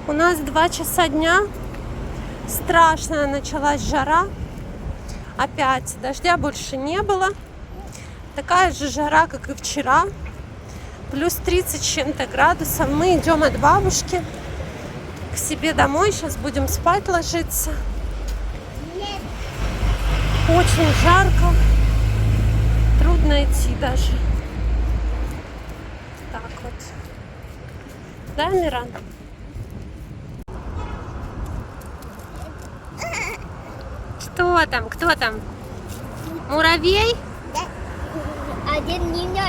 У нас 2 часа дня. Страшная началась жара. Опять дождя больше не было. Такая же жара, как и вчера. Плюс 30 с чем-то градусов. Мы идем от бабушки к себе домой. Сейчас будем спать ложиться. Очень жарко. Трудно идти даже. Так вот. Да, Миран? Кто там? Кто там? Муравей? Да. Один меня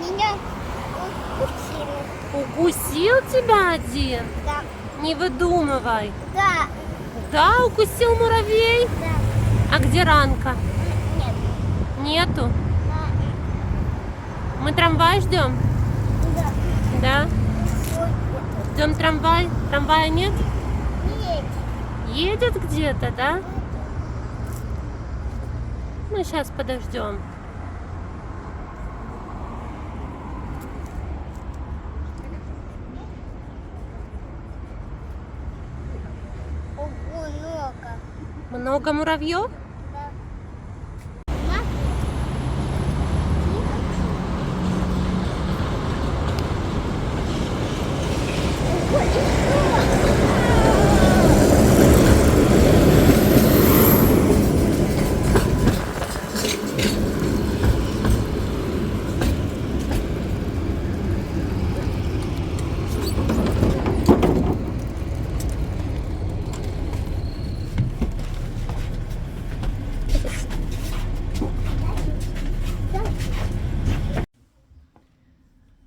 меня укусил. Укусил тебя один? Да. Не выдумывай. Да. Да, укусил муравей? Да. А где ранка? Нет. Нету. Да. Мы трамвай ждем? Да. Да. Ждем трамвай? Трамвая нет? Нет. Едет где-то, да? Мы сейчас подождем. Ого, много. Много муравьев? Да. Мама?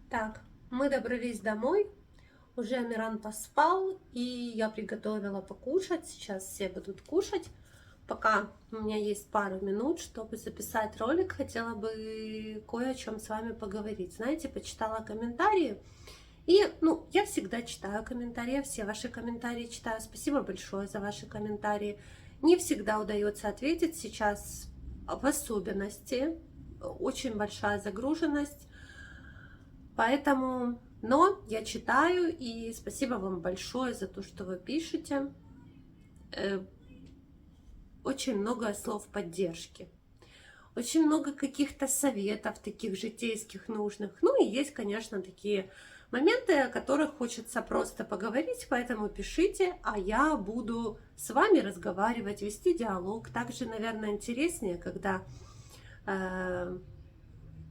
Так, мы добрались домой. Уже Амиран поспал, и я приготовила покушать. Сейчас все будут кушать. Пока у меня есть пару минут, чтобы записать ролик, хотела бы кое о чем с вами поговорить. Знаете, почитала комментарии. И, я всегда читаю комментарии, все ваши комментарии читаю. Спасибо большое за ваши комментарии. Не всегда удается ответить сейчас, в особенности. Очень большая загруженность. Поэтому, но я читаю, и спасибо вам большое за то, что вы пишете. Очень много слов поддержки. Очень много каких-то советов, таких житейских нужных. Ну и есть, конечно, такие моменты, о которых хочется просто поговорить, поэтому пишите, а я буду с вами разговаривать, вести диалог. Также, наверное, интереснее, когда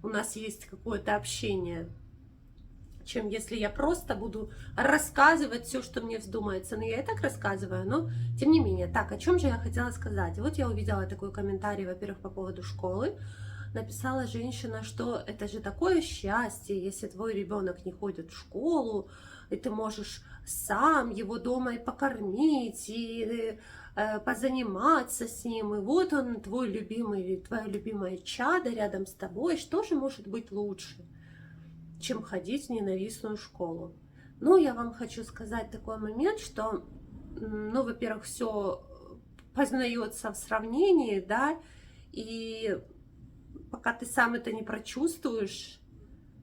у нас есть какое-то общение, чем если я просто буду рассказывать все, что мне вздумается. Но я и так рассказываю, но тем не менее. Так, о чем же я хотела сказать? Вот я увидела такой комментарий, во-первых, по поводу школы. Написала женщина, что это же такое счастье, если твой ребенок не ходит в школу, и ты можешь сам его дома и покормить, и позаниматься с ним, и вот он, твой любимый или твоя любимая чадо рядом с тобой. Что же может быть лучше, чем ходить в ненавистную школу? Ну, я вам хочу сказать такой момент, что, во-первых, все познается в сравнении, да, и пока ты сам это не прочувствуешь,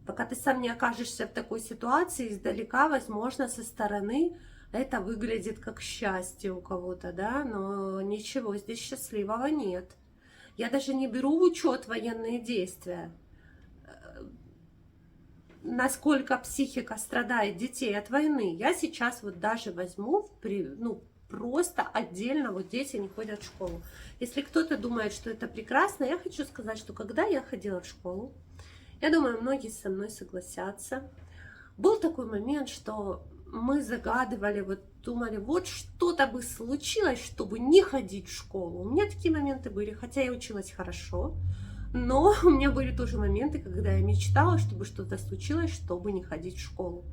пока ты сам не окажешься в такой ситуации, издалека, возможно, со стороны это выглядит как счастье у кого-то, да, но ничего здесь счастливого нет. Я даже не беру в учет военные действия. Насколько психика страдает детей от войны, я сейчас вот даже возьму, просто отдельно, вот дети не ходят в школу. Если кто-то думает, что это прекрасно, я хочу сказать, что когда я ходила в школу, я думаю, многие со мной согласятся, был такой момент, что мы загадывали, вот думали, вот что-то бы случилось, чтобы не ходить в школу. У меня такие моменты были, хотя я училась хорошо, но у меня были тоже моменты, когда я мечтала, чтобы что-то случилось, чтобы не ходить в школу.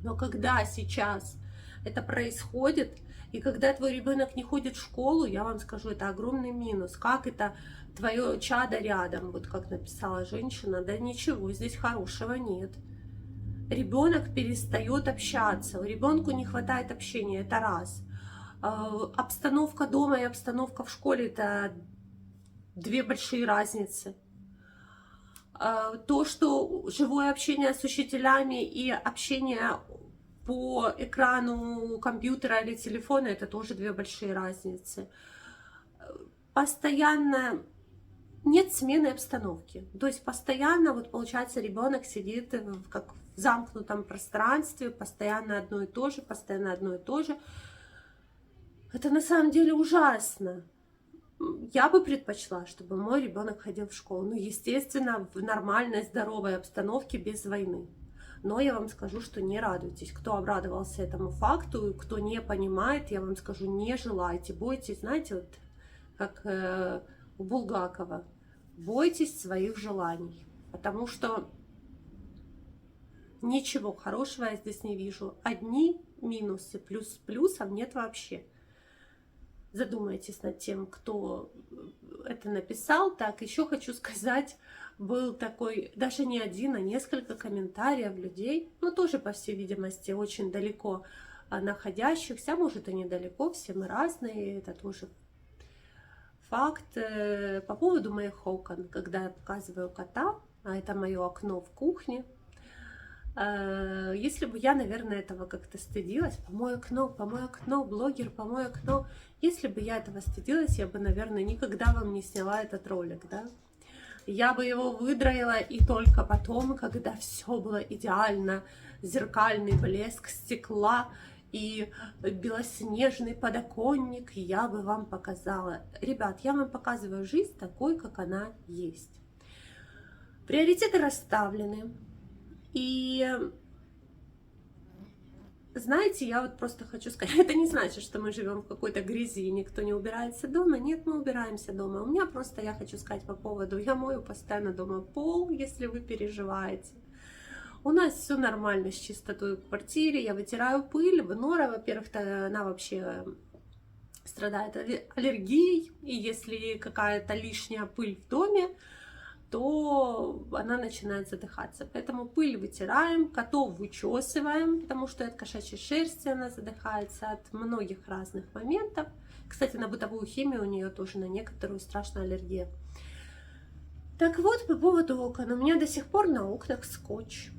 Но когда сейчас это происходит, и когда твой ребенок не ходит в школу, я вам скажу, это огромный минус. Как это твое чадо рядом, вот как написала женщина, да ничего здесь хорошего нет. Ребенок перестает общаться, у ребенка не хватает общения, это раз. Обстановка дома и обстановка в школе — это две большие разницы. То, что живое общение с учителями и общение по экрану компьютера или телефона — это тоже две большие разницы. Постоянно нет смены обстановки. То есть постоянно, вот получается, ребенок сидит как в замкнутом пространстве, постоянно одно и то же, постоянно одно и то же. Это на самом деле ужасно. Я бы предпочла, чтобы мой ребенок ходил в школу. Ну, естественно, в нормальной, здоровой обстановке, без войны. Но я вам скажу, что не радуйтесь. Кто обрадовался этому факту, кто не понимает, я вам скажу, не желайте. Бойтесь, знаете, вот как у Булгакова. Бойтесь своих желаний. Потому что ничего хорошего я здесь не вижу. Одни минусы, плюсов нет вообще. Задумайтесь над тем, кто это написал. Так, еще хочу сказать, был такой, даже не один, а несколько комментариев людей, ну тоже, по всей видимости, очень далеко находящихся, может и недалеко, все мы разные, это тоже факт, по поводу моих окон, когда я показываю кота, а это мое окно в кухне. Если бы я, наверное, этого как-то стыдилась, помой окно, блогер, помой окно, если бы я этого стыдилась, я бы, наверное, никогда вам не сняла этот ролик, да? Я бы его выдроила, и только потом, когда все было идеально, зеркальный блеск стекла и белоснежный подоконник, я бы вам показала. Ребят, я вам показываю жизнь такой, как она есть. Приоритеты расставлены. И знаете, я вот просто хочу сказать, это не значит, что мы живем в какой-то грязи, никто не убирается дома. Нет, мы убираемся дома. У меня просто, я хочу сказать по поводу, я мою постоянно дома пол, если вы переживаете. У нас все нормально с чистотой в квартире, я вытираю пыль. Нора, во-первых, она вообще страдает аллергией, и если какая-то лишняя пыль в доме, то она начинает задыхаться. Поэтому пыль вытираем, котов вычесываем, потому что от кошачьей шерсти она задыхается, от многих разных моментов. Кстати, на бытовую химию у нее тоже на некоторую страшная аллергия. Так вот, по поводу окон. У меня до сих пор на окнах скотч.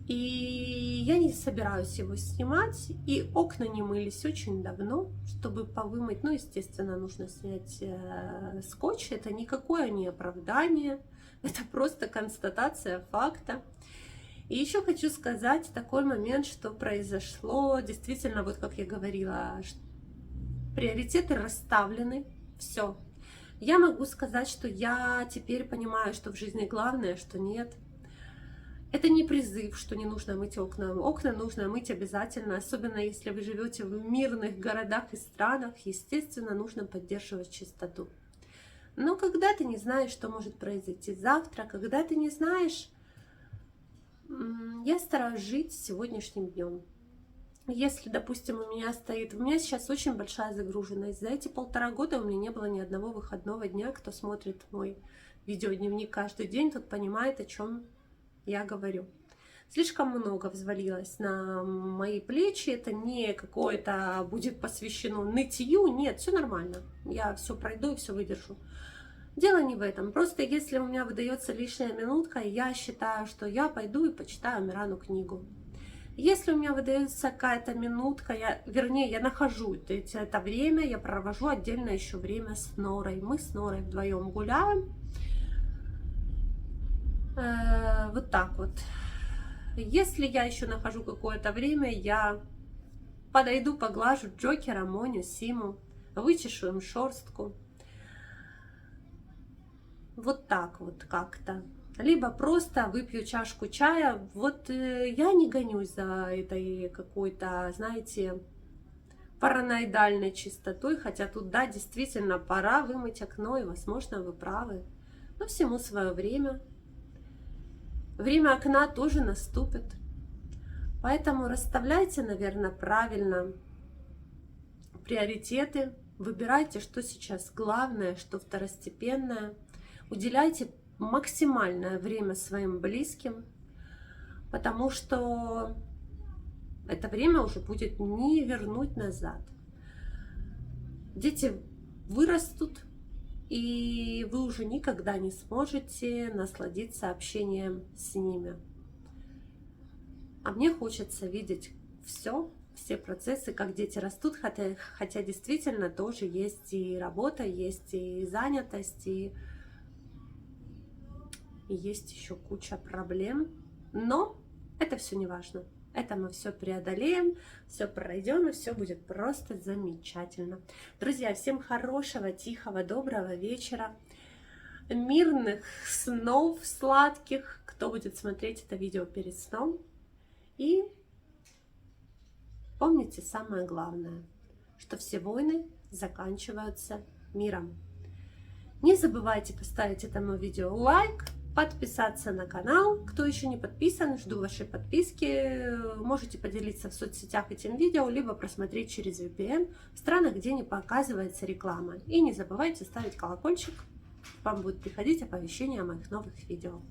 И я не собираюсь его снимать. И окна не мылись очень давно, чтобы повымыть. Ну, естественно, нужно снять скотч. Это никакое не оправдание. Это просто констатация факта. И еще хочу сказать такой момент, что произошло. Действительно, вот как я говорила, приоритеты расставлены. Все. Я могу сказать, что я теперь понимаю, что в жизни главное, что нет. Это не призыв, что не нужно мыть окна. Окна нужно мыть обязательно, особенно если вы живете в мирных городах и странах. Естественно, нужно поддерживать чистоту. Но когда ты не знаешь, что может произойти завтра, когда ты не знаешь, я стараюсь жить сегодняшним днем. Если, допустим, у меня сейчас очень большая загруженность. За эти 1,5 года у меня не было ни одного выходного дня. Кто смотрит мой видеодневник каждый день, тот понимает, о чем я говорю. Слишком много взвалилось на мои плечи. Это не какое-то будет посвящено нытью. Нет, все нормально. Я все пройду и все выдержу. Дело не в этом. Просто если у меня выдается лишняя минутка, я считаю, что я пойду и почитаю Мирану книгу. Если у меня выдается какая-то минутка, я нахожу это время, я провожу отдельно еще время с Норой. Мы с Норой вдвоем гуляем. Вот так вот. Если я еще нахожу какое-то время, я подойду, поглажу Джокера, Моню, Симу, вычешу им шерстку. Вот так вот как-то. Либо просто выпью чашку чая. Вот я не гонюсь за этой какой-то, знаете, параноидальной чистотой. Хотя тут, да, действительно пора вымыть окно, и, возможно, вы правы. Но всему свое время. Время окна тоже наступит. Поэтому расставляйте, наверное, правильно приоритеты. Выбирайте, что сейчас главное, что второстепенное. Уделяйте максимальное время своим близким, потому что это время уже будет не вернуть назад. Дети вырастут, и вы уже никогда не сможете насладиться общением с ними. А мне хочется видеть все процессы, как дети растут, хотя действительно тоже есть и работа, есть и занятость, и есть еще куча проблем. Но это все не важно. Это мы все преодолеем, все пройдем, и все будет просто замечательно. Друзья, всем хорошего, тихого, доброго вечера, мирных снов сладких, кто будет смотреть это видео перед сном. И помните самое главное, что все войны заканчиваются миром. Не забывайте поставить этому видео лайк, подписаться на канал. Кто еще не подписан, жду вашей подписки. Можете поделиться в соцсетях этим видео, либо просмотреть через VPN в странах, где не показывается реклама. И не забывайте ставить колокольчик, вам будет приходить оповещение о моих новых видео.